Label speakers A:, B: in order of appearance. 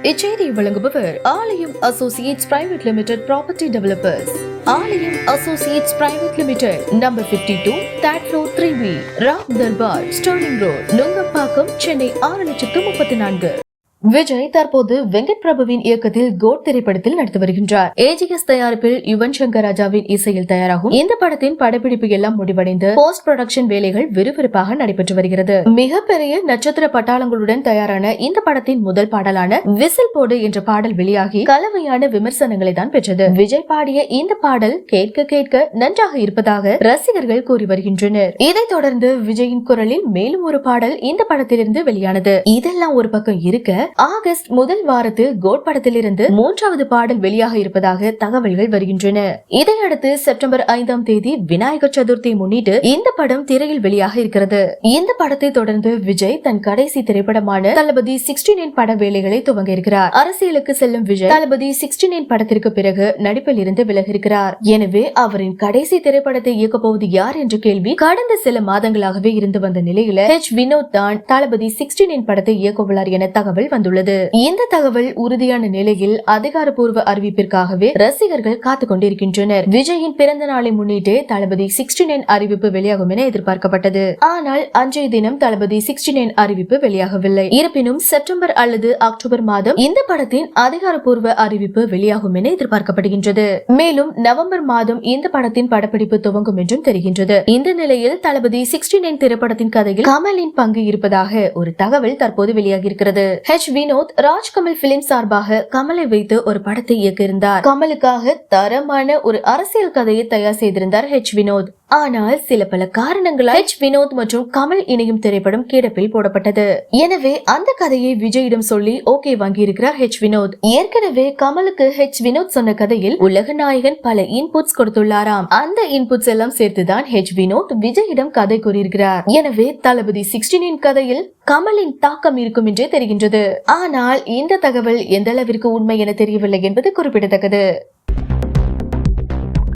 A: இச்செய்தியை வழங்குபவர் Aalayam associates private limited property developers. Aalayam associates private limited, number 52, third floor 3B, Ram Darbar, Sterling Road, Nungambakkam, Chennai 6,34,000. Vijay தற்போது வெங்கட் பிரபுவின் இயக்கத்தில் code திரைப்படத்தில் நடித்து வருகின்றார். ஏஜிஎஸ் தயாரிப்பில் யுவன் சங்கர் ராஜாவின் இசையில் தயாராகும் இந்த படத்தின் படப்பிடிப்பு எல்லாம் முடிவடைந்து போஸ்ட் ப்ரொடக்ஷன் வேலைகள் விறுவிறுப்பாக நடைபெற்று வருகிறது. மிகப்பெரிய நட்சத்திர பட்டாளங்களுடன் தயாரான இந்த படத்தின் முதல் பாடலான விசில் போடு என்ற பாடல் வெளியாகி கலவையான விமர்சனங்களை தான் பெற்றது. விஜய் பாடிய இந்த பாடல் கேட்க கேட்க நன்றாக இருப்பதாக ரசிகர்கள் கூறி வருகின்றனர். இதைத் தொடர்ந்து விஜயின் குரலில் மேலும் ஒரு பாடல் இந்த படத்திலிருந்து வெளியானது. இதெல்லாம் ஒரு பக்கம் இருக்க, ஆகஸ்ட் முதல் வாரத்தில் கோட் படத்திலிருந்து 3வது பாடல் வெளியாக இருப்பதாக தகவல்கள் வருகின்றன. இதையடுத்து செப்டம்பர் 5ஆம் தேதி விநாயகர் சதுர்த்தியை முன்னிட்டு இந்த படம் திரையில் வெளியாக இருக்கிறது. இந்த படத்தை தொடர்ந்து விஜய் தன் கடைசி திரைப்படமான தளபதி 69 பட வேலைகளை துவங்க இருக்கிறார். அரசியலுக்கு செல்லும் விஜய் தளபதி 69 படத்திற்கு பிறகு நடிப்பில் இருந்து விலகி இருக்கிறார். எனவே அவரின் கடைசி திரைப்படத்தை இயக்க போவது யார் என்ற கேள்வி கடந்த சில மாதங்களாகவே இருந்து வந்த நிலையில வினோத் தான் தளபதி 69 படத்தை இயக்குள்ளார் என தகவல் வந்துள்ளது. இந்த தகவல் உறுதியான நிலையில் அதிகாரப்பூர்வ அறிவிப்பிற்காகவே ரசிகர்கள் காத்துக் கொண்டிருக்கின்றனர். விஜயின் பிறந்த நாளை முன்னிட்டு தளபதி 69 அறிவிப்பு வெளியாகும் என எதிர்பார்க்கப்பட்டது. ஆனால் அன்றைய தினம் தளபதி 69 அறிவிப்பு வெளியாகவில்லை. இருப்பினும் செப்டம்பர் அல்லது அக்டோபர் மாதம் இந்த படத்தின் அதிகாரப்பூர்வ அறிவிப்பு வெளியாகும் என எதிர்பார்க்கப்படுகின்றது. மேலும் நவம்பர் மாதம் இந்த படத்தின் படப்பிடிப்பு துவங்கும் என்றும் தெரிகின்றது. இந்த நிலையில் தளபதி 69 திரைப்படத்தின் கதையில் கமலின் பங்கு இருப்பதாக ஒரு தகவல் தற்போது வெளியாகியிருக்கிறது. வினோத் ராஜ்கமல் பிலிம் சார்பாக கமலை வைத்து ஒரு படத்தை இயக்கியிருந்தார். கமலுக்காக தரமான ஒரு அரசியல் கதையை தயார் செய்திருந்தார் வினோத். ஆனால் சில பல காரணங்களால் வினோத் மற்றும் கமல் இணையும் திரைப்படம் கிடப்பில் போடப்பட்டது. எனவே அந்த கதையை விஜயிடம் சொல்லி ஓகே வாங்கி இருக்கிறார் வினோத். ஏற்கனவே கமலுக்கு வினோத் சொன்ன கதையில் உலக நாயகன் பல இன்புட்ஸ் கொடுத்துள்ளாராம். அந்த இன்புட்ஸ் எல்லாம் சேர்த்துதான் வினோத் விஜயிடம் கதை கூறியிருக்கிறார். எனவே தளபதி 69 கதையில் கமலின் தாக்கம் இருக்கும் என்றே தெரிகின்றது. ஆனால் இந்த தகவல் எந்த அளவிற்கு உண்மை என தெரியவில்லை என்பது குறிப்பிடத்தக்கது.